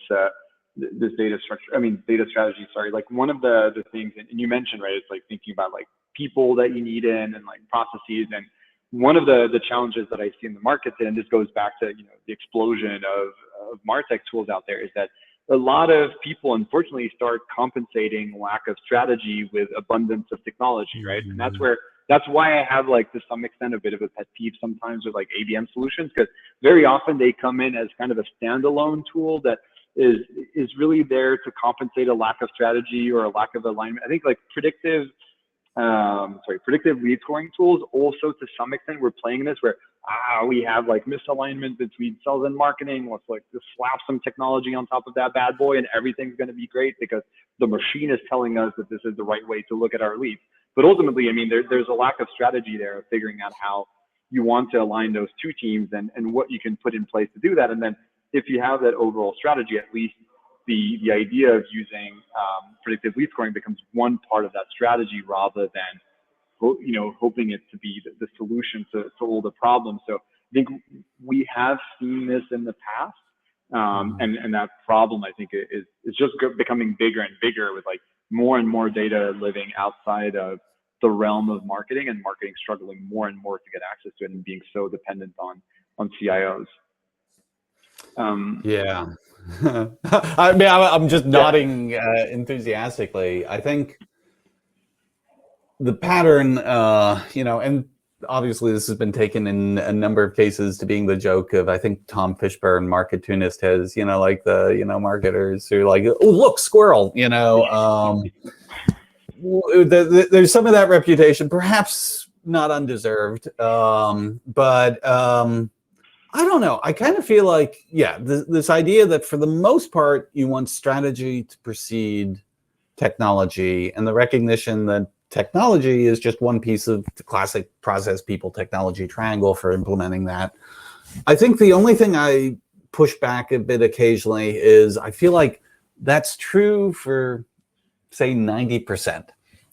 data strategy, sorry, like one of the things, and you mentioned, right, it's like thinking about like people that you need in and like processes. And one of the challenges that I see in the market, and this goes back to the explosion of MarTech tools out there, is that a lot of people unfortunately start compensating lack of strategy with abundance of technology, right? And that's why I have like to some extent a bit of a pet peeve sometimes with like ABM solutions, because very often they come in as kind of a standalone tool that is really there to compensate a lack of strategy or a lack of alignment. I think like predictive lead scoring tools also to some extent we're playing this where we have like misalignment between sales and marketing. Let's like just slap some technology on top of that bad boy and everything's going to be great because the machine is telling us that this is the right way to look at our leads. But ultimately, I mean, there's a lack of strategy there of figuring out how you want to align those two teams and what you can put in place to do that. And then if you have that overall strategy, at least the idea of using predictive lead scoring becomes one part of that strategy rather than hoping it to be the solution to all the problems. So I think we have seen this in the past, and that problem I think is just becoming bigger and bigger with like more and more data living outside of the realm of marketing, and marketing struggling more and more to get access to it and being so dependent on CIOs. Yeah. I mean, I'm just nodding enthusiastically. I think the pattern, and obviously this has been taken in a number of cases to being the joke of, I think Tom Fishburne, Marketunist, has, like the, marketers who are like, oh, look, squirrel, there's some of that reputation, perhaps not undeserved, but I don't know. I kind of feel like, this idea that for the most part, you want strategy to precede technology, and the recognition that technology is just one piece of the classic process, people, technology triangle for implementing that. I think the only thing I push back a bit occasionally is I feel like that's true for, say, 90%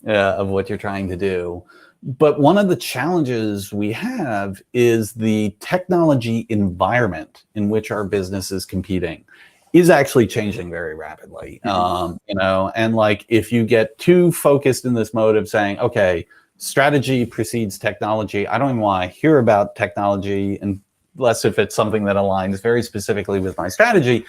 of what you're trying to do. But one of the challenges we have is the technology environment in which our business is competing is actually changing very rapidly. You know, and like if you get too focused in this mode of saying, okay, strategy precedes technology, I don't even want to hear about technology unless if it's something that aligns very specifically with my strategy,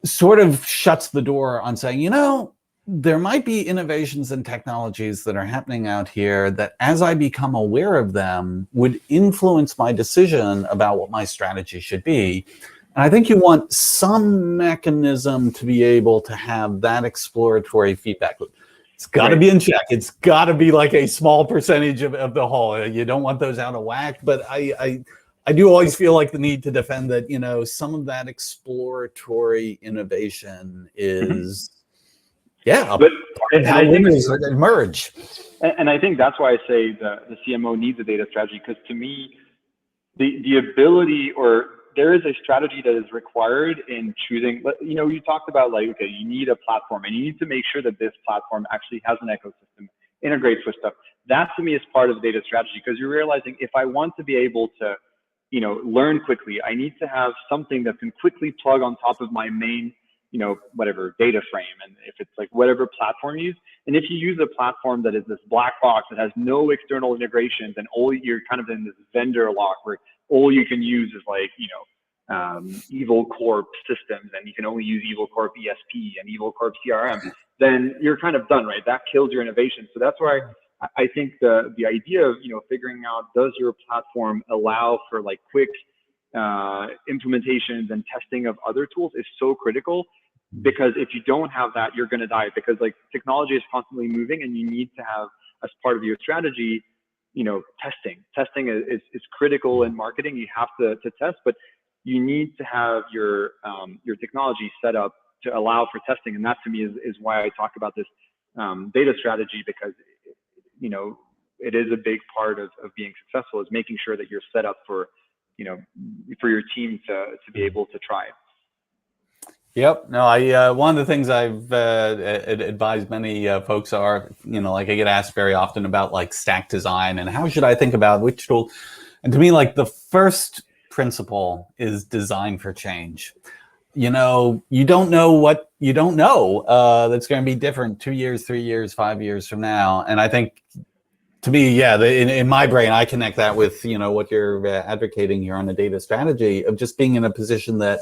sort of shuts the door on saying, you know, there might be innovations and technologies that are happening out here that as I become aware of them would influence my decision about what my strategy should be. And I think you want some mechanism to be able to have that exploratory feedback loop. It's got to be in check. It's got to be like a small percentage of the whole. You don't want those out of whack, but I do always feel like the need to defend that, you know, some of that exploratory innovation is but how winners emerge. And I think that's why I say the CMO needs a data strategy, because to me, the ability, or there is a strategy that is required in choosing, you know, you talked about like, okay, you need a platform and you need to make sure that this platform actually has an ecosystem, integrates with stuff. That to me is part of the data strategy, because you're realizing if I want to be able to, you know, learn quickly, I need to have something that can quickly plug on top of my main, you know, whatever data frame. And if it's like whatever platform you use, and if you use a platform that is this black box that has no external integrations and all you're kind of in this vendor lock where all you can use is like, you know, Evil Corp systems, and you can only use Evil Corp ESP and Evil Corp CRM, then you're kind of done, right? That kills your innovation. So that's why I think the idea of, you know, figuring out, does your platform allow for like quick implementations and testing of other tools is so critical, because if you don't have that, you're going to die, because like technology is constantly moving and you need to have as part of your strategy, you know, testing is critical in marketing. You have to test, but you need to have your technology set up to allow for testing. And that to me is why I talk about this data strategy, because, you know, it is a big part of being successful, is making sure that you're set up for, you know, for your team to be able to try. Yep. No, I one of the things I've advised many folks are, you know, like I get asked very often about like stack design and how should I think about which tool. And to me, like the first principle is design for change. You know, you don't know what you don't know that's going to be different 2 years, 3 years, 5 years from now. And I think to me, yeah, in my brain, I connect that with, you know, what you're advocating here on the data strategy of just being in a position that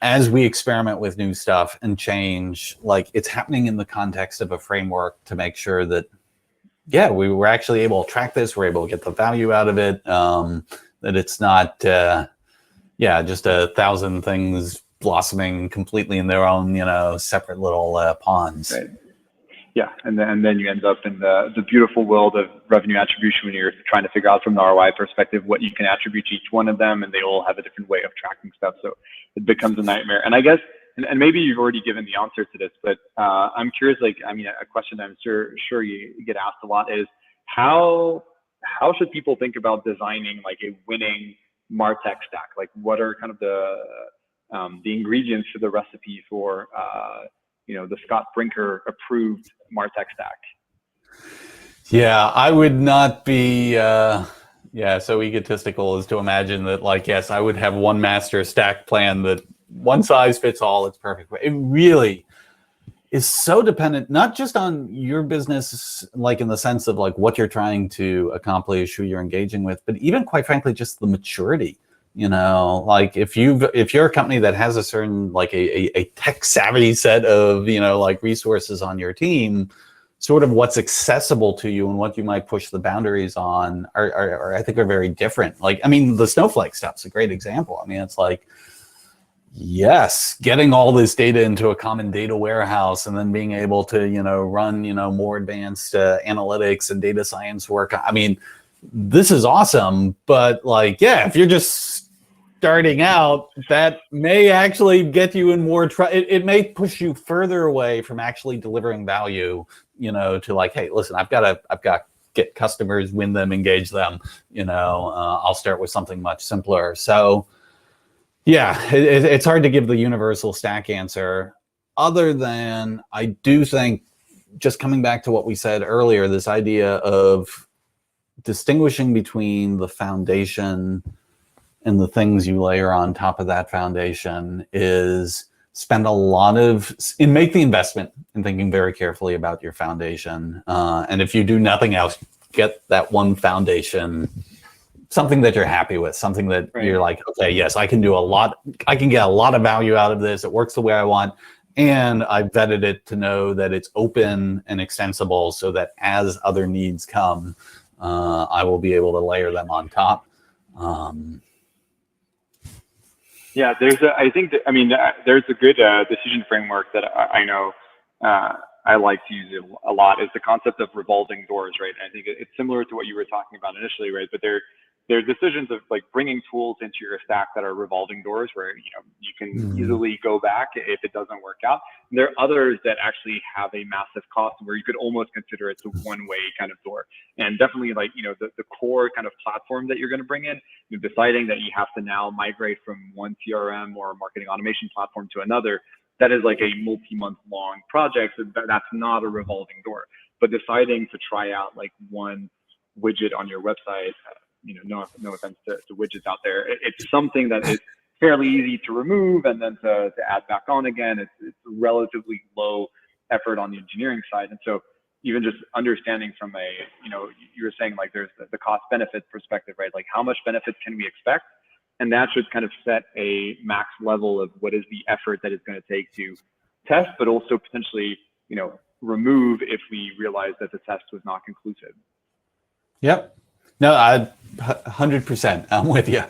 as we experiment with new stuff and change, like it's happening in the context of a framework to make sure that, yeah, we were actually able to track this, we're able to get the value out of it, that it's not, just 1,000 things blossoming completely in their own, you know, separate little ponds. Right. Yeah, and then you end up in the beautiful world of revenue attribution when you're trying to figure out from the ROI perspective what you can attribute to each one of them, and they all have a different way of tracking stuff. So it becomes a nightmare. And I guess, and maybe you've already given the answer to this, but I'm curious. Like, I mean, a question I'm sure you get asked a lot is how should people think about designing like a winning MarTech stack? Like, what are kind of the ingredients for the recipe for you know, the Scott Brinker approved MarTech stack? Yeah, I would not be so egotistical as to imagine that, like, yes, I would have one master stack plan that one size fits all, it's perfect. It really is so dependent, not just on your business, like in the sense of like what you're trying to accomplish, who you're engaging with, but even quite frankly, just the maturity. You know, like if you're a company that has a certain like a tech savvy set of, you know, like resources on your team, sort of what's accessible to you and what you might push the boundaries on are I think are very different. Like, I mean, the Snowflake stuff's a great example. I mean, it's like, yes, getting all this data into a common data warehouse and then being able to, you know, run, you know, more advanced analytics and data science work. I mean, this is awesome, but like, yeah, if you're just starting out, that may actually get you in more trouble. It may push you further away from actually delivering value to like, hey, listen, I've got to get customers, win them, engage them. I'll start with something much simpler. So yeah, it's hard to give the universal stack answer, other than I do think, just coming back to what we said earlier, this idea of distinguishing between the foundation and the things you layer on top of that foundation is make the investment in thinking very carefully about your foundation. And if you do nothing else, get that one foundation, something that you're happy with, something that you're like, okay, yes, I can do a lot. I can get a lot of value out of this. It works the way I want. And I vetted it to know that it's open and extensible so that as other needs come, I will be able to layer them on top. Yeah, there's a good decision framework that I know I like to use a lot, is the concept of revolving doors, right? And I think it's similar to what you were talking about initially, right? But there are decisions of like bringing tools into your stack that are revolving doors where you can easily go back if it doesn't work out. And there are others that actually have a massive cost where you could almost consider it a one-way kind of door. And definitely like the core kind of platform that you're going to bring in, you're deciding that you have to now migrate from one CRM or marketing automation platform to another. That is like a multi-month long project. So that's not a revolving door. But deciding to try out like one widget on your website, no offense to widgets out there, it's something that is fairly easy to remove and then to add back on again. It's relatively low effort on the engineering side. And so even just understanding from you were saying like there's the cost benefit perspective, right? Like how much benefit can we expect? And that should kind of set a max level of what is the effort that it's going to take to test, but also potentially, remove if we realize that the test was not conclusive. Yep. No, 100%. I'm with you.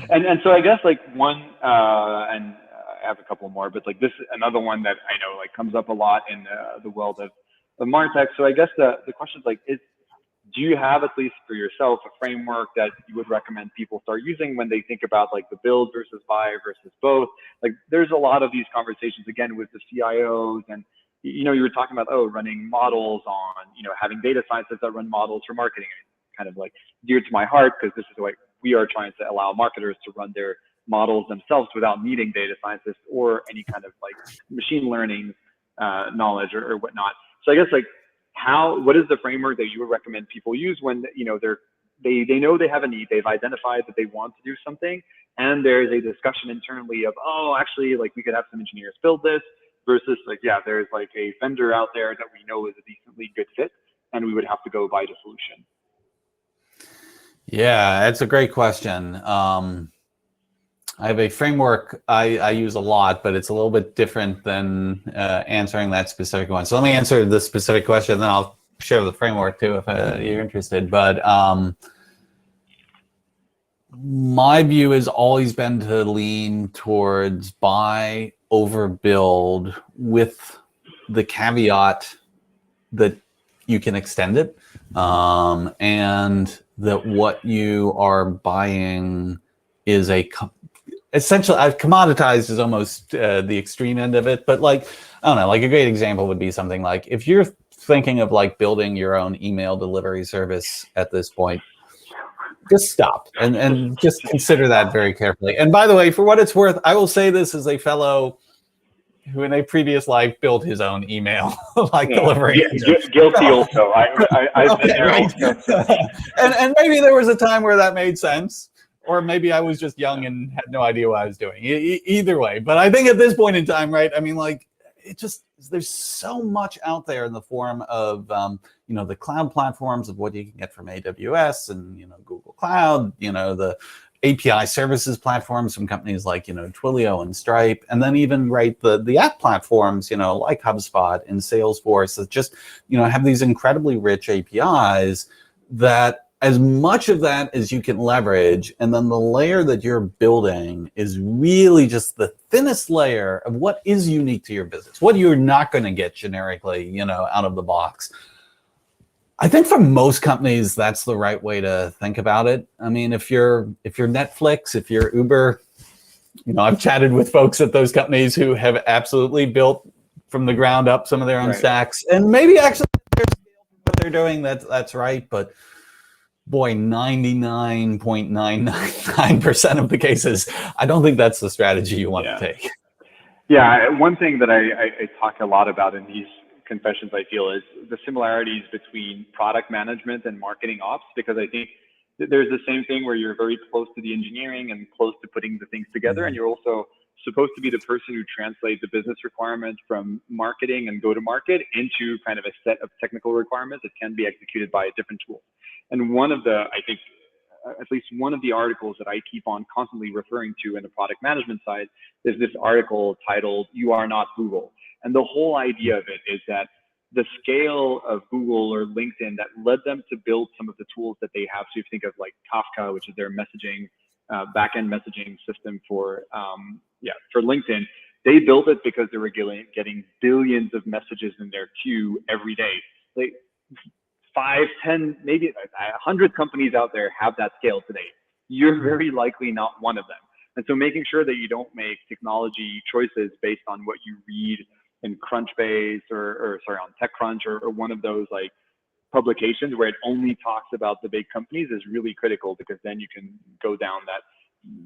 and so I guess like one, and I have a couple more, but like this, another one that I know like comes up a lot in the world of MarTech. So I guess the question is like, do you have, at least for yourself, a framework that you would recommend people start using when they think about like the build versus buy versus both? Like there's a lot of these conversations again with the CIOs, and you were talking about running models on having data scientists that run models for marketing, kind of like dear to my heart, because this is what we are trying to allow marketers to run their models themselves without needing data scientists or any kind of like machine learning knowledge or whatnot. So I guess like what is the framework that you would recommend people use when they know they have a need, they've identified that they want to do something, and there's a discussion internally of actually like we could have some engineers build this, versus like there's like a vendor out there that we know is a decently good fit and we would have to go buy the solution? Yeah, that's a great question. I have a framework I use a lot, but it's a little bit different than answering that specific one. So let me answer the specific question, then I'll share the framework too if you're interested. But my view has always been to lean towards buy over build, with the caveat that you can extend it, and that what you are buying is essentially, I've commoditized is almost the extreme end of it, but like, I don't know, like a great example would be something like if you're thinking of like building your own email delivery service at this point, just stop and just consider that very carefully. And by the way, for what it's worth, I will say this as a fellow who in a previous life built his own email delivery. Guilty also. I've been there also. and maybe there was a time where that made sense. Or maybe I was just young and had no idea what I was doing. Either way. But I think at this point in time, right, I mean, like, there's so much out there in the form of, the cloud platforms of what you can get from AWS and, Google Cloud, the API services platforms from companies like, Twilio and Stripe. And then even, right, the app platforms, like HubSpot and Salesforce that just, have these incredibly rich APIs that, as much of that as you can leverage, and then the layer that you're building is really just the thinnest layer of what is unique to your business, what you're not going to get generically, out of the box. I think for most companies, that's the right way to think about it. I mean, if you're Netflix, if you're Uber, I've chatted with folks at those companies who have absolutely built from the ground up some of their own Right. stacks, and maybe actually what they're doing, that's right. But boy, 99.999% of the cases, I don't think that's the strategy you want to take. Yeah, one thing that I talk a lot about in these confessions, I feel, is the similarities between product management and marketing ops, because I think there's the same thing where you're very close to the engineering and close to putting the things together, and you're also supposed to be the person who translates the business requirements from marketing and go to market into kind of a set of technical requirements that can be executed by a different tool. And one of the, I think, at least one of the articles that I keep on constantly referring to in the product management side is this article titled "You Are Not Google." And the whole idea of it is that the scale of Google or LinkedIn that led them to build some of the tools that they have. So if you think of like Kafka, which is their messaging, backend messaging system for LinkedIn, they built it because they were getting billions of messages in their queue every day. Like 5, 10, maybe 100 companies out there have that scale today. You're very likely not one of them. And so making sure that you don't make technology choices based on what you read in Crunchbase or on TechCrunch or one of those like publications where it only talks about the big companies is really critical, because then you can go down that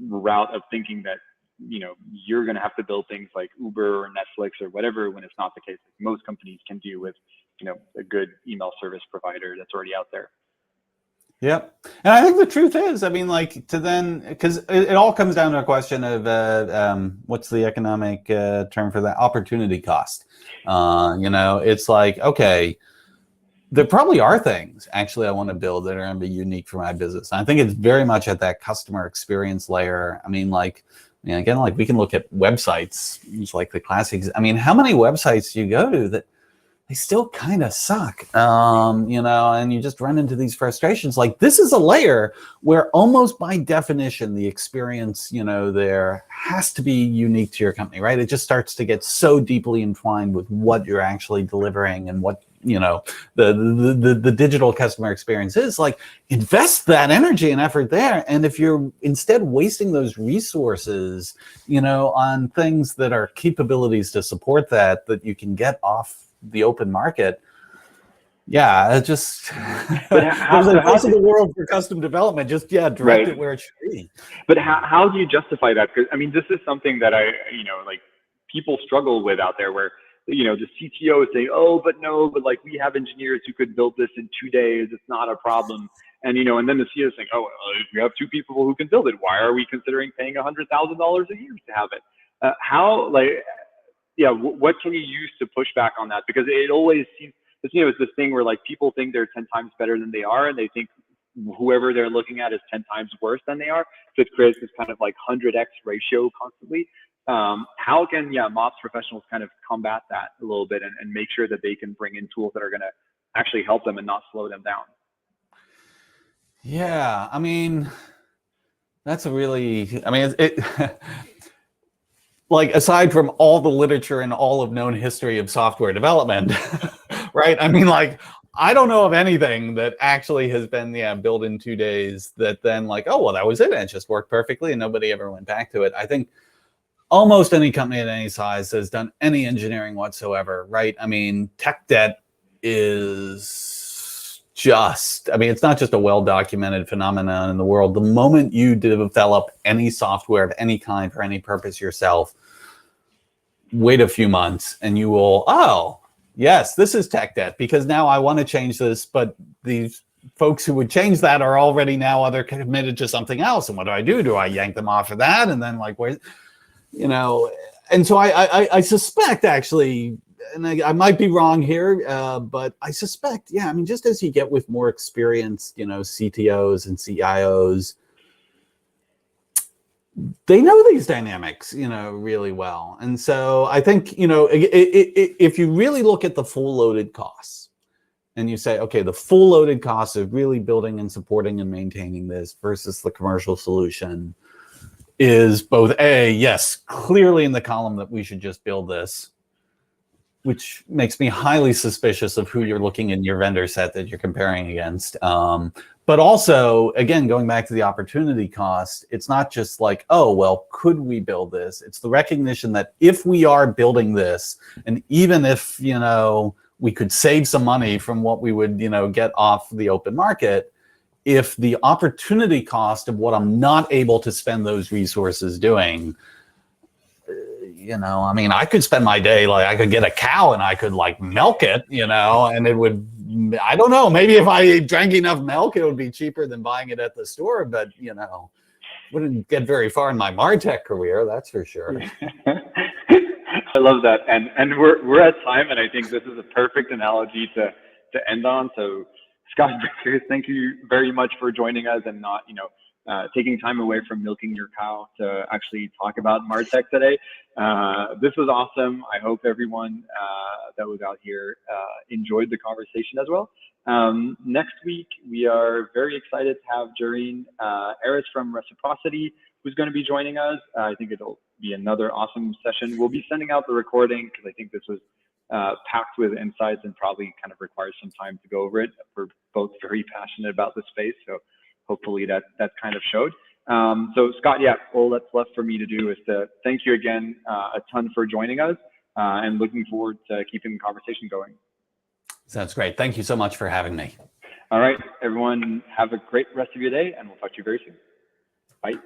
route of thinking that, you know, you're going to have to build things like Uber or Netflix or whatever, when it's not the case. Most companies can do with, you know, a good email service provider that's already out there. Yep. And I think the truth is, I mean, like, to then, because it all comes down to a question of what's the economic term for that? Opportunity cost. You know, it's like, okay, there probably are things actually I want to build that are going to be unique for my business. And I think it's very much at that customer experience layer. I mean, like, you know, again, like we can look at websites, it's like the classics. I mean, how many websites do you go to that they still kind of suck, you know, and you just run into these frustrations. Like, this is a layer where almost by definition, the experience, you know, there has to be unique to your company, right? It just starts to get so deeply entwined with what you're actually delivering and what, you know, the digital customer experience is. Like, invest that energy and effort there. And if you're instead wasting those resources, you know, on things that are capabilities to support that you can get off the open market, it just there's a place in the world for custom development. Just direct it where it should be. But how do you justify that? Because I mean, this is something that like people struggle with out there, where, you know, the CTO is saying, oh, but like we have engineers who could build this in 2 days. It's not a problem. And, you know, and then the CEO is saying, oh, if we have 2 people who can build it, why are we considering paying $100,000 a year to have it? What can you use to push back on that? Because it always seems, you know, it's this thing where like people think they're 10 times better than they are, and they think whoever they're looking at is 10 times worse than they are. So it creates this kind of like 100x ratio constantly. How can MOPS professionals kind of combat that a little bit and make sure that they can bring in tools that are going to actually help them and not slow them down? Yeah, I mean, that's a really, I mean, it like, aside from all the literature and all of known history of software development, right? I mean, like, I don't know of anything that actually has been, built in 2 days that then like, oh, well, that was it. And it just worked perfectly and nobody ever went back to it. I think almost any company at any size has done any engineering whatsoever, right? I mean, tech debt is just, I mean, it's not just a well-documented phenomenon in the world. The moment you develop any software of any kind for any purpose yourself, wait a few months and you will, oh, yes, this is tech debt, because now I want to change this, but these folks who would change that are already now they're committed to something else. And what do? Do I yank them off of that? And then like, where, you know, and so I suspect actually, and I might be wrong here, but I suspect, I mean, just as you get with more experienced, you know, CTOs and CIOs, they know these dynamics, you know, really well. And so I think, you know, if you really look at the full loaded costs and you say, okay, the full loaded costs of really building and supporting and maintaining this versus the commercial solution is both yes, clearly in the column that we should just build this. which makes me highly suspicious of who you're looking in your vendor set that you're comparing against. But also, again, going back to the opportunity cost, it's not just like, oh, well, could we build this? It's the recognition that if we are building this, and even if, we could save some money from what we would, get off the open market, if the opportunity cost of what I'm not able to spend those resources doing, I could spend my day, like I could get a cow and I could like milk it, and it would, I don't know, maybe if I drank enough milk, it would be cheaper than buying it at the store, but, wouldn't get very far in my MarTech career, that's for sure. I love that. And we're at time, and I think this is a perfect analogy to end on. So Scott Brinker, thank you very much for joining us and not, taking time away from milking your cow to actually talk about MarTech today. This was awesome. I hope everyone that was out here enjoyed the conversation as well. Next week, we are very excited to have Jareen Eris from Reciprocity, who's going to be joining us. I think it'll be another awesome session. We'll be sending out the recording because I think this was packed with insights and probably kind of requires some time to go over it. We're both very passionate about the space, so hopefully that kind of showed. So Scott, all that's left for me to do is to thank you again a ton for joining us and looking forward to keeping the conversation going. Sounds great. Thank you so much for having me. All right, everyone, have a great rest of your day, and we'll talk to you very soon. Bye.